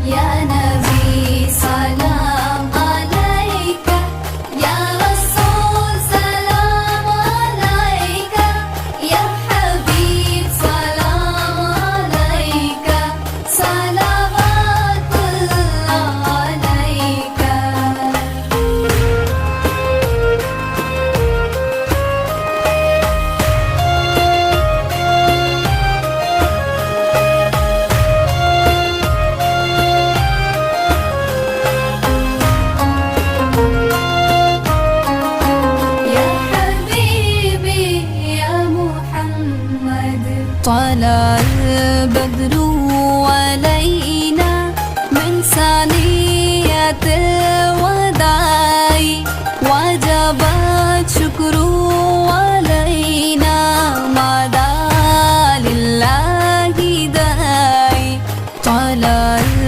يا نبي سلام عليك، يا رسول سلام عليك، يا حبيب سلام عليك، صلوات الله عليك. يا حبيبي يا محمد، طلع